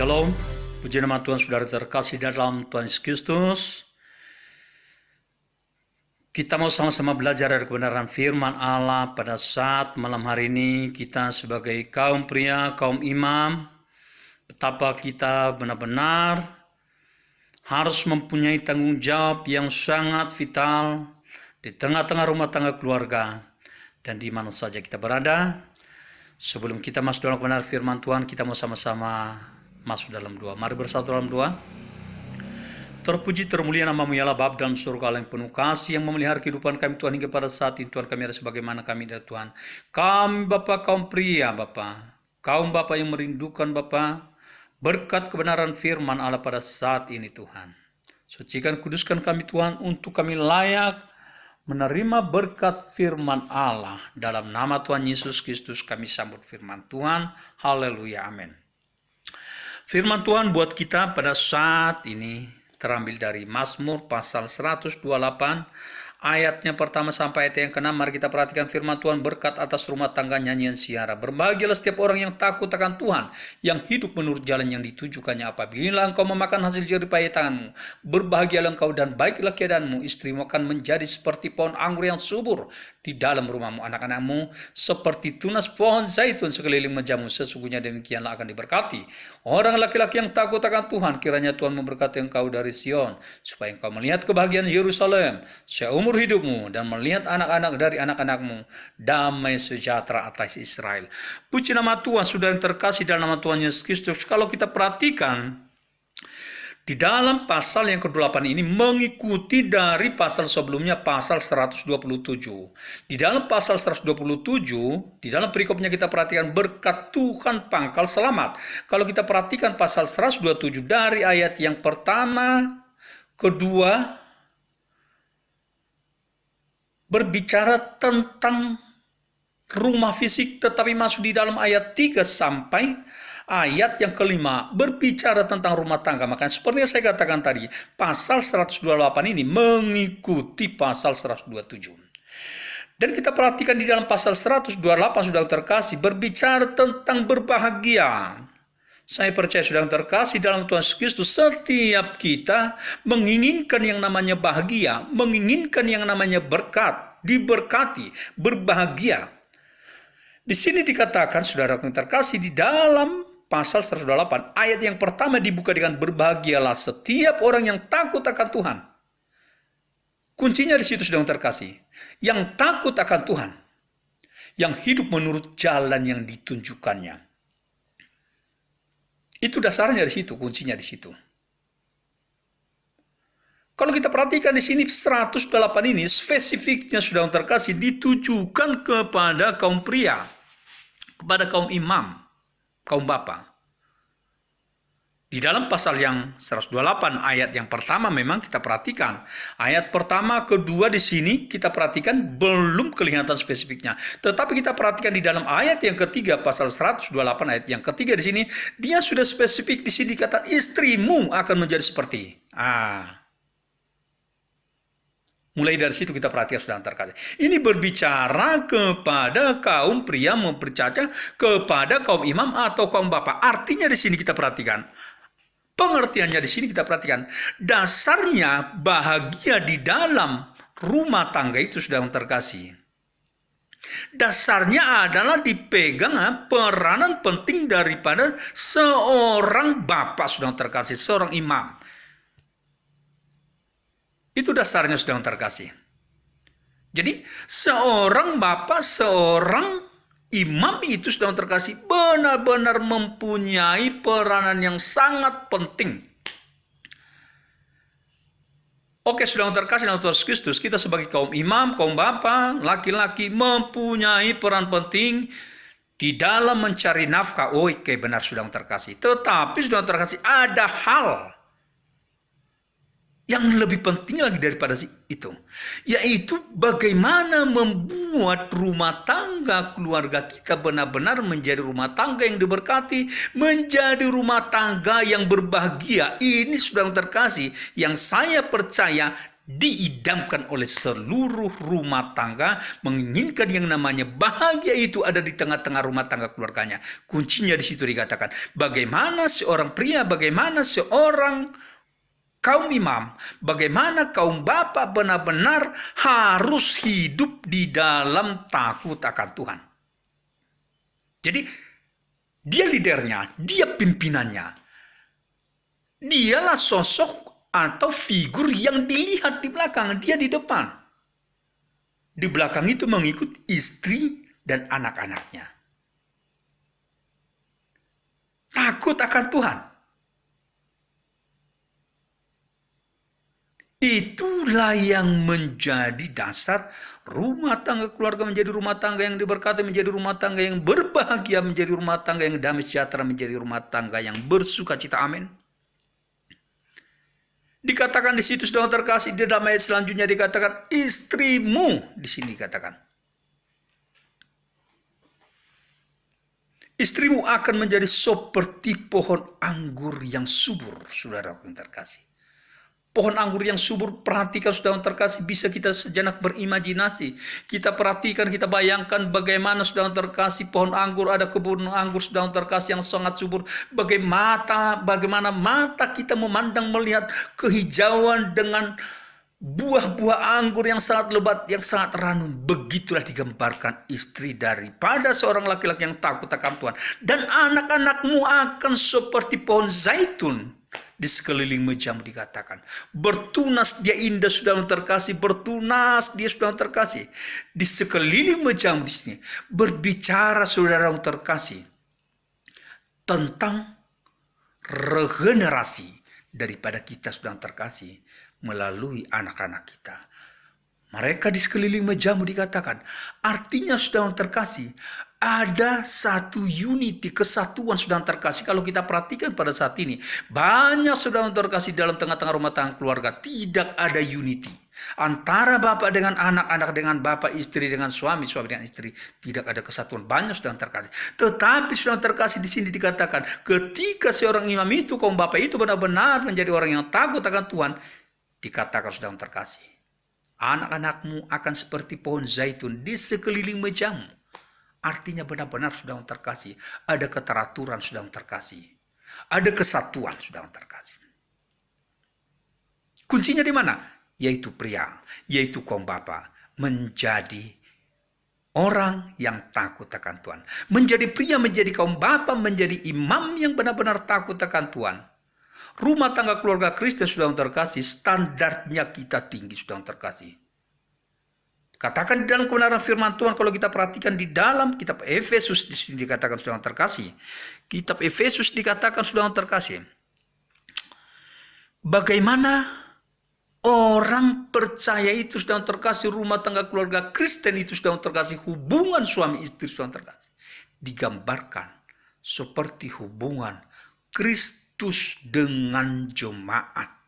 Shalom, puji nama Tuhan saudara terkasih dalam Tuhan Yesus Kristus. Kita mau sama-sama belajar dari kebenaran firman Allah pada saat malam hari ini. Kita sebagai kaum pria, kaum imam, betapa kita benar-benar harus mempunyai tanggung jawab yang sangat vital di tengah-tengah rumah tangga keluarga dan di mana saja kita berada. Sebelum kita masuk dalam kebenaran firman Tuhan, kita mau sama-sama masuk dalam doa. Mari bersatu dalam doa. Terpuji termulia nama-Mu ya Allah Bapa dalam surga, Allah yang penuh kasih, yang memelihara kehidupan kami Tuhan hingga pada saat ini. Tuhan, kami ada sebagaimana kami dari Tuhan. Kami Bapa kaum pria Bapa, kaum Bapa yang merindukan Bapa berkat kebenaran firman Allah pada saat ini Tuhan. Sucikan kuduskan kami Tuhan untuk kami layak menerima berkat firman Allah. Dalam nama Tuhan Yesus Kristus kami sambut firman Tuhan. Haleluya, amin. Firman Tuhan buat kita pada saat ini terambil dari Mazmur pasal 128 ayatnya pertama sampai ayat yang ke-6. Mari kita perhatikan firman Tuhan, berkat atas rumah tangga nyanyian siara. Berbahagialah setiap orang yang takut akan Tuhan, yang hidup menurut jalan yang ditujukannya. Apabila engkau memakan hasil jerih payah tanganmu, berbahagialah engkau dan baiklah keadaanmu. Istrimu akan menjadi seperti pohon anggur yang subur di dalam rumahmu. Anak-anakmu seperti tunas pohon zaitun sekeliling mejamu. Sesungguhnya demikianlah akan diberkati orang laki-laki yang takut akan Tuhan. Kiranya Tuhan memberkati engkau dari Sion, supaya engkau melihat kebahagiaan Yerusalem seumur hidupmu, dan melihat anak-anak dari anak-anakmu, damai sejahtera atas Israel. Puji nama Tuhan, saudara yang terkasih dalam nama Tuhan Yesus Kristus. Kalau kita perhatikan di dalam pasal yang ke-8 ini mengikuti dari pasal sebelumnya, pasal 127. Di dalam pasal 127, di dalam perikopnya kita perhatikan berkat Tuhan pangkal selamat. Kalau kita perhatikan pasal 127 dari ayat yang pertama, kedua, berbicara tentang rumah fisik, tetapi masuk di dalam ayat 3 sampai ayat yang kelima berbicara tentang rumah tangga. Maka seperti yang saya katakan tadi, pasal 128 ini mengikuti pasal 127. Dan kita perhatikan di dalam pasal 128 sudah terkasih berbicara tentang berbahagia. Saya percaya sudah terkasih dalam Tuhan Yesus Kristus, setiap kita menginginkan yang namanya bahagia, menginginkan yang namanya berkat, diberkati, berbahagia. Di sini dikatakan, saudara yang terkasih, di dalam pasal 128, ayat yang pertama dibuka dengan berbahagialah setiap orang yang takut akan Tuhan. Kuncinya di situ, saudara yang terkasih, yang takut akan Tuhan, yang hidup menurut jalan yang ditunjukkannya. Itu dasarnya di situ, kuncinya di situ. Kalau kita perhatikan di sini 108 ini spesifiknya sudah terkasih ditujukan kepada kaum pria, kepada kaum imam, kaum bapa. Di dalam pasal yang 128 ayat yang pertama memang kita perhatikan. Ayat pertama, kedua di sini kita perhatikan belum kelihatan spesifiknya. Tetapi kita perhatikan di dalam ayat yang ketiga pasal 128 ayat yang ketiga di sini dia sudah spesifik. Di sini dikatakan istrimu akan menjadi seperti. Mulai dari situ kita perhatikan sudah terkasih. Ini berbicara kepada kaum pria mempercaya, kepada kaum imam atau kaum bapak. Artinya di sini kita perhatikan. Pengertiannya di sini kita perhatikan. Dasarnya bahagia di dalam rumah tangga itu sudah terkasih. Dasarnya adalah dipegang peranan penting daripada seorang bapak sudah terkasih, seorang imam. Itu dasarnya sudah terkasih. Jadi seorang bapak, seorang imam itu sudah terkasih benar-benar mempunyai peranan yang sangat penting. Oke, sudah terkasih dalam Tuhan Yesus Kristus, kita sebagai kaum imam, kaum bapak, laki-laki mempunyai peran penting di dalam mencari nafkah. Oke, benar sudah terkasih. Tetapi sudah terkasih ada hal yang lebih penting lagi daripada itu, yaitu bagaimana membuat rumah tangga keluarga kita benar-benar menjadi rumah tangga yang diberkati, menjadi rumah tangga yang berbahagia. Ini sudah terkasih yang saya percaya diidamkan oleh seluruh rumah tangga, menginginkan yang namanya bahagia itu ada di tengah-tengah rumah tangga keluarganya. Kuncinya di situ dikatakan, bagaimana seorang pria, bagaimana seorang kaum imam, bagaimana kaum bapak benar-benar harus hidup di dalam takut akan Tuhan. Jadi, dia lidernya, dia pimpinannya. Dialah sosok atau figur yang dilihat di belakang, dia di depan. Di belakang itu mengikut istri dan anak-anaknya. Takut akan Tuhan. Itulah yang menjadi dasar rumah tangga keluarga menjadi rumah tangga yang diberkati, menjadi rumah tangga yang berbahagia, menjadi rumah tangga yang damai sejahtera, menjadi rumah tangga yang bersukacita. Amin. Dikatakan di situ sedang terkasih, di dalam ayat selanjutnya dikatakan istrimu, di sini dikatakan. Istrimu akan menjadi seperti pohon anggur yang subur, saudara yang terkasih. Pohon anggur yang subur, perhatikan saudara terkasih, bisa kita sejenak berimajinasi. Kita perhatikan, kita bayangkan bagaimana saudara terkasih pohon anggur, ada kebun anggur saudara terkasih yang sangat subur. Bagaimana mata kita memandang melihat kehijauan dengan buah-buah anggur yang sangat lebat, yang sangat ranum. Begitulah digambarkan istri daripada seorang laki-laki yang takut akan Tuhan. Dan anak-anakmu akan seperti pohon zaitun di sekeliling mejamu, dikatakan. Bertunas dia indah saudara terkasih, bertunas dia saudara terkasih. Di sekeliling mejamu di sini berbicara saudara terkasih tentang regenerasi daripada kita saudara terkasih melalui anak-anak kita. Mereka di sekeliling mejamu dikatakan. Artinya saudara terkasih, ada satu unity, kesatuan saudara terkasih. Kalau kita perhatikan pada saat ini, banyak saudara terkasih dalam tengah-tengah rumah tangga keluarga tidak ada unity. Antara bapak dengan anak, anak dengan bapak, istri dengan suami, suami dengan istri, tidak ada kesatuan. Banyak saudara terkasih. Tetapi saudara terkasih di sini dikatakan, ketika seorang imam itu, kaum bapak itu benar-benar menjadi orang yang takut akan Tuhan, dikatakan saudara terkasih, anak-anakmu akan seperti pohon zaitun di sekeliling mejamu. Artinya benar-benar saudara terkasih, ada keteraturan saudara terkasih, ada kesatuan saudara terkasih. Kuncinya di mana? Yaitu pria, yaitu kaum bapa menjadi orang yang takut akan Tuhan. Menjadi pria, menjadi kaum bapa, menjadi imam yang benar-benar takut akan Tuhan. Rumah tangga keluarga Kristen saudara terkasih, standarnya kita tinggi saudara terkasih. Katakan di dalam kebenaran firman Tuhan, kalau kita perhatikan di dalam kitab Efesus di sini dikatakan saudara terkasih. Kitab Efesus dikatakan saudara terkasih, bagaimana orang percaya itu saudara terkasih, rumah tangga keluarga Kristen itu saudara terkasih, hubungan suami istri saudara terkasih digambarkan seperti hubungan Kristus dengan jemaat.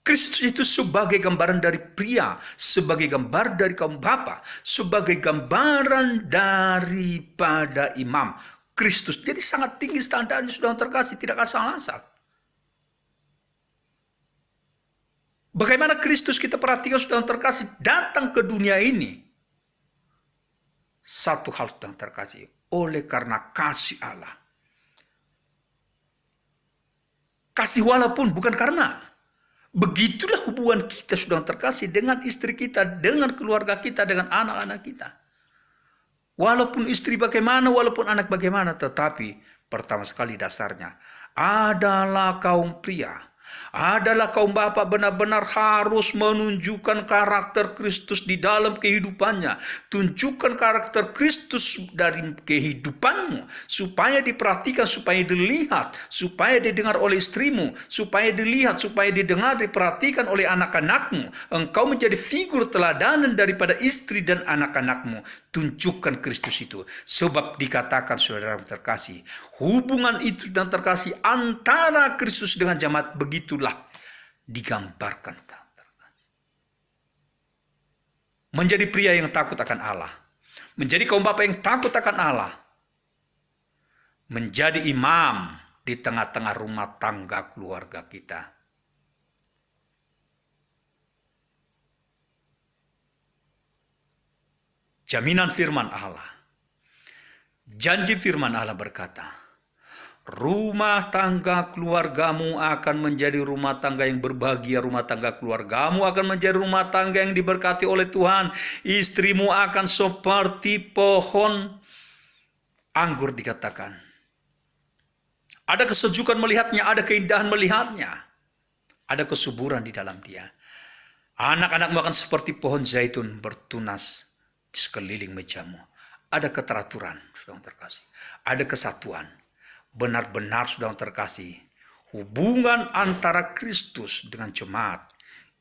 Kristus itu sebagai gambaran dari pria, sebagai gambar dari kaum bapa, sebagai gambaran daripada imam. Kristus jadi sangat tinggi standarnya saudara terkasih, tidak asal-asal. Bagaimana Kristus kita perhatikan saudara terkasih datang ke dunia ini. Satu hal saudara terkasih, oleh karena kasih Allah. Kasih walaupun bukan karena. Begitulah hubungan kita saudara terkasih dengan istri kita, dengan keluarga kita, dengan anak-anak kita. Walaupun istri bagaimana, walaupun anak bagaimana, tetapi pertama sekali dasarnya adalah kaum pria, adalah kaum bapak benar-benar harus menunjukkan karakter Kristus di dalam kehidupannya. Tunjukkan karakter Kristus dari kehidupanmu, supaya diperhatikan, supaya dilihat, supaya didengar oleh istrimu, supaya dilihat, supaya didengar, diperhatikan oleh anak-anakmu. Engkau menjadi figur teladanan daripada istri dan anak-anakmu. Tunjukkan Kristus itu. Sebab dikatakan saudara terkasih, hubungan itu dan terkasih antara Kristus dengan jemaat begitulah digambarkan. Menjadi pria yang takut akan Allah, menjadi kaum bapa yang takut akan Allah, menjadi imam, di tengah-tengah rumah tangga keluarga kita. Jaminan firman Allah. Janji firman Allah berkata, rumah tangga keluargamu akan menjadi rumah tangga yang berbahagia. Rumah tangga keluargamu akan menjadi rumah tangga yang diberkati oleh Tuhan. Istrimu akan seperti pohon anggur dikatakan. Ada kesejukan melihatnya, ada keindahan melihatnya. Ada kesuburan di dalam dia. Anak-anakmu akan seperti pohon zaitun bertunas di sekeliling mejamu. Ada keteraturan, saudara terkasih. Ada kesatuan. Benar-benar, saudara terkasih, hubungan antara Kristus dengan jemaat,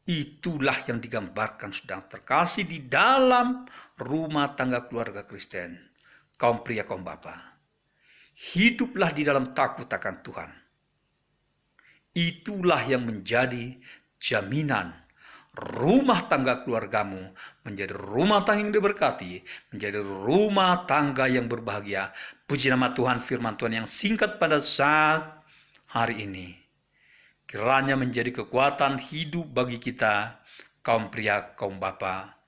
itulah yang digambarkan, saudara terkasih, di dalam rumah tangga keluarga Kristen. Kaum pria, kaum bapa, hiduplah di dalam takut akan Tuhan. Itulah yang menjadi jaminan rumah tangga keluargamu menjadi rumah tangga yang diberkati, menjadi rumah tangga yang berbahagia. Puji nama Tuhan, firman Tuhan yang singkat pada saat hari ini kiranya menjadi kekuatan hidup bagi kita, kaum pria, kaum bapa.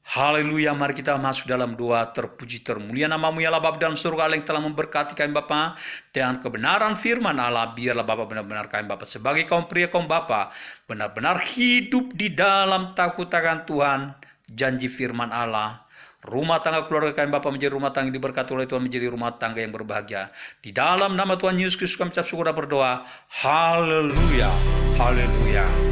Haleluya, mari kita masuk dalam doa. Terpuji termulia namamu ya Allah Bapa dalam surga Allah yang telah memberkati kami Bapa dengan kebenaran firman Allah. Biarlah Bapa benar-benar kami Bapa sebagai kaum pria kaum Bapa benar-benar hidup di dalam takut akan Tuhan. Janji firman Allah, rumah tangga keluarga kami Bapa menjadi rumah tangga yang diberkati oleh Tuhan, menjadi rumah tangga yang berbahagia. Di dalam nama Tuhan Yesus Kristus kami ucap syukur dan berdoa. Haleluya, haleluya.